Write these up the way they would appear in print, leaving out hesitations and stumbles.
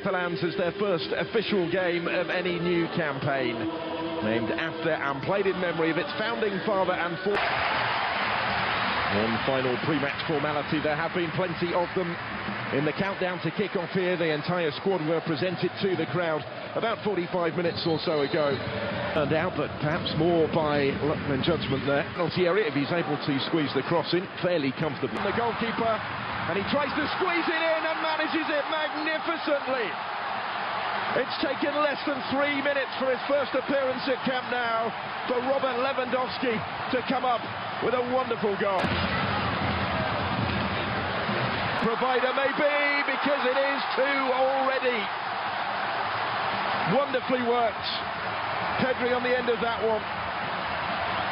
Catalans as their first official game of any new campaign, named after and played in memory of its founding father and one final pre-match formality. There have been plenty of them in the countdown to kick off here. The entire squad were presented to the crowd about 45 minutes or so ago. Turned out, but perhaps more by luck than judgment there. Penalty area, if he's able to squeeze the cross in, fairly comfortably. The goalkeeper, and he tries to squeeze it in and manages it magnificently. It's taken less than 3 minutes for his first appearance at Camp Nou for Robert Lewandowski to come up with a wonderful goal. Provider maybe, because it is 2 already. Wonderfully worked. Pedri on the end of that one.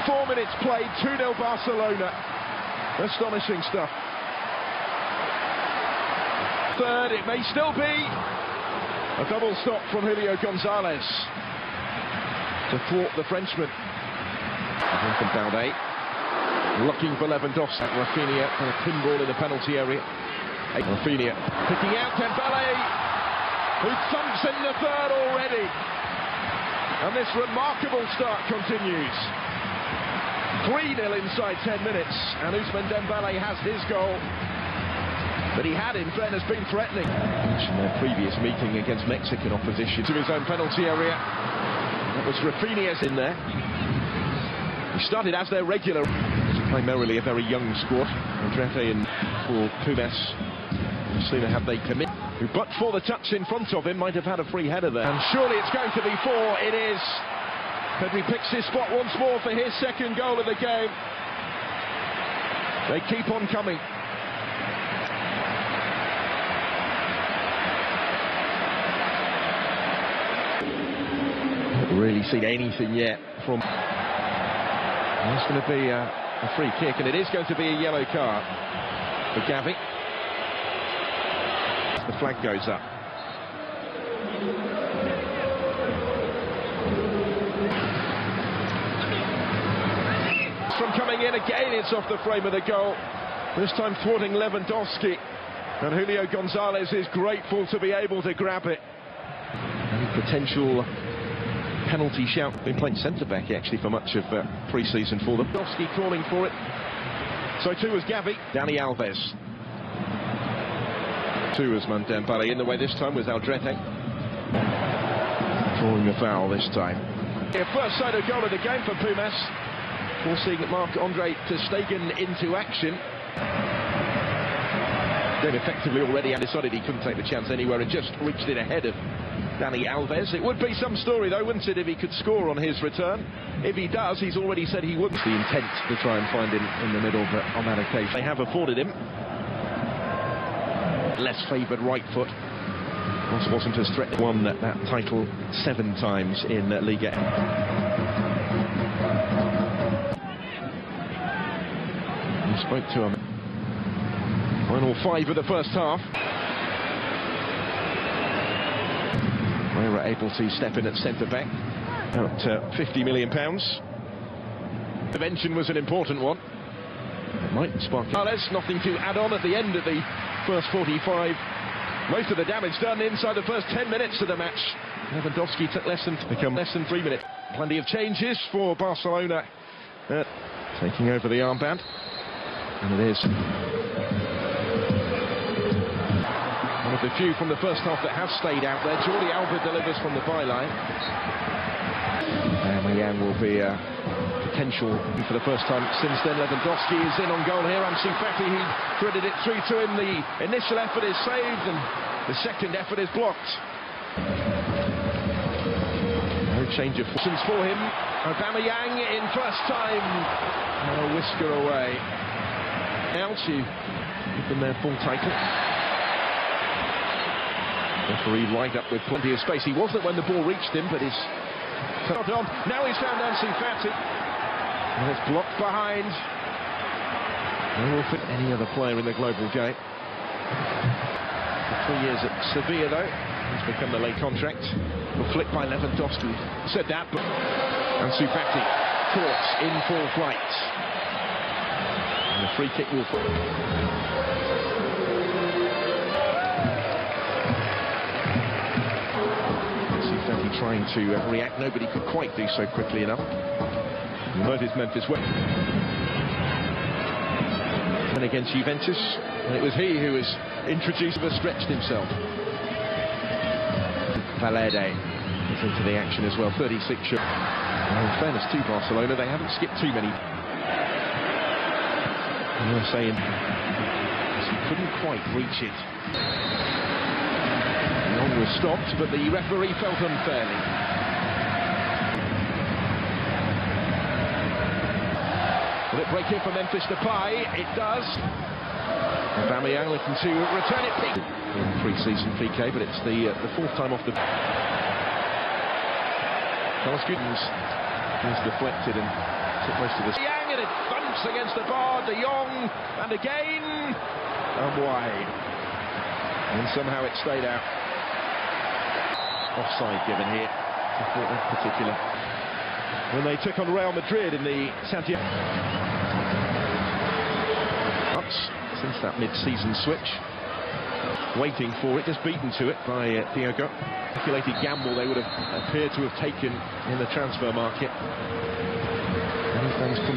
4 minutes played, 2-0 Barcelona. Astonishing stuff. Third, it may still be a double stop from Julio Gonzalez to thwart the Frenchman. From Balde, looking for Lewandowski. Rafinha for a pinball in the penalty area. Rafinha picking out Dembele, who thumps in the third already. And this remarkable start continues. 3-0 inside 10 minutes, and Ousmane Dembele has his goal. But he had, in fairness, been threatening. In their previous meeting against Mexican opposition to his own penalty area. That was Rafinha in there. He started as their regular. It's primarily a very young squad. Monterrey and for Pumas. Sooner have they commit. But for the touch in front of him, might have had a free header there. And surely it's going to be 4. It is. Pedri picks his spot once more for his second goal of the game. They keep on coming. Really seen anything yet from. It's going to be a free kick, and it is going to be a yellow card for Gavi. The flag goes up. From coming in again, it's off the frame of the goal. This time thwarting Lewandowski, and Julio Gonzalez is grateful to be able to grab it. Any potential penalty shout. Been playing centre-back actually for much of pre-season for them. Lewandowski crawling for it. So too was Gavi. Dani Alves. Too was Dembele. In the way this time was Aldrete. Drawing a foul this time. First side of goal of the game for Pumas. Forcing Marc-Andre ter Stegen into action. Then effectively already decided he couldn't take the chance anywhere and just reached it ahead of Dani Alves. It would be some story though, wouldn't it, if he could score on his return? If he does, he's already said he would. The intent to try and find him in the middle, but on that occasion they have afforded him. Less favoured right foot. Wasn't as threatening. Won that title 7 times in Liga. We spoke to him. Final 5 of the first half. They were able to step in at centre-back. About £50 million. Intervention was an important one. It might spark. Nothing to add on at the end of the first 45. Most of the damage done inside the first 10 minutes of the match. Lewandowski took less than 3 minutes. Plenty of changes for Barcelona. Taking over the armband. And it is one of the few from the first half that has stayed out there. Jordi Alba delivers from the byline. Yang will be potential for the first time since then. Lewandowski is in on goal here. Ansu Fati, he threaded it through to him. The initial effort is saved and the second effort is blocked. No change of fortunes for him. Yang in first time. And a whisker away. Now to give them their full title. Referee lined up with plenty of space. He wasn't when the ball reached him, but he's cut on. Now he's found Ansu Fati. And it's blocked behind. No more fit any other player in the global game. For 3 years at Sevilla, though, he's become the late contract. Flicked by Lewandowski. Said that, but Ansu Fati caught in full flight. And the free kick will fall. trying to react. Nobody could quite do so quickly enough. Murdered Memphis well. And against Juventus, and it was he who was introduced, but stretched himself. Valerde is into the action as well. 36. In fairness to Barcelona, they haven't skipped too many. You're saying he couldn't quite reach it. Long was stopped, but the referee felt unfairly. Will it break in for Memphis Depay? It does. Aubameyang looking to return it. In pre-season PK, but it's the fourth time off the. Carlos Goodens is deflected and took most of this. Yang, and it bumps against the bar. De Jong, and again, and wide. And somehow it stayed out. Offside given here, in particular. When they took on Real Madrid in the Santiago. Since that mid-season switch, waiting for it, just beaten to it by Diogo. Calculated gamble they would have appeared to have taken in the transfer market.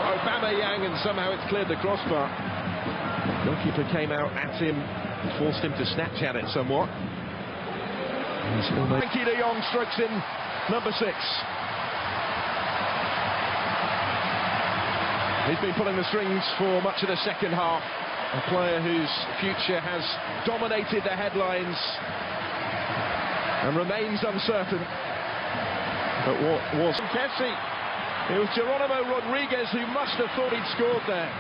Aubameyang, and somehow it's cleared the crossbar. The goalkeeper came out at him, forced him to snatch at it somewhat. Frankie de Jong strikes in number 6. He's been pulling the strings for much of the second half. A player whose future has dominated the headlines and remains uncertain. But what was Kessie? It was Geronimo Rodriguez who must have thought he'd scored there.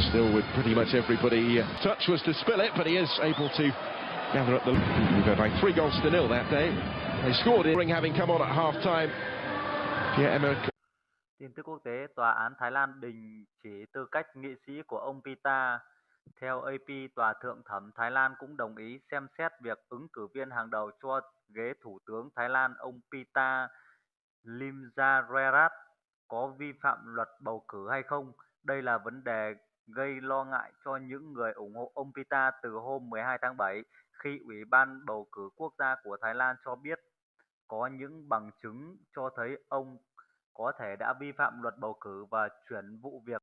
Still with pretty much everybody. Touch was to spill it, but he is able to gather up the. We go by 3-0 that day. They scored it, having come on at half-time. Pierre-Emerick. Tin tức quốc tế, tòa án Thái Lan đình chỉ tư cách nghị sĩ của ông Pita. Theo AP, tòa thượng thẩm Thái Lan cũng đồng ý xem xét việc ứng cử viên hàng đầu cho ghế thủ tướng Thái Lan, ông Pita Limjaroenrat, có vi phạm luật bầu cử hay không. Đây là vấn đề gây lo ngại cho những người ủng hộ ông Pita từ hôm 12 tháng 7, khi Ủy ban bầu cử quốc gia của Thái Lan cho biết có những bằng chứng cho thấy ông có thể đã vi phạm luật bầu cử và chuyển vụ việc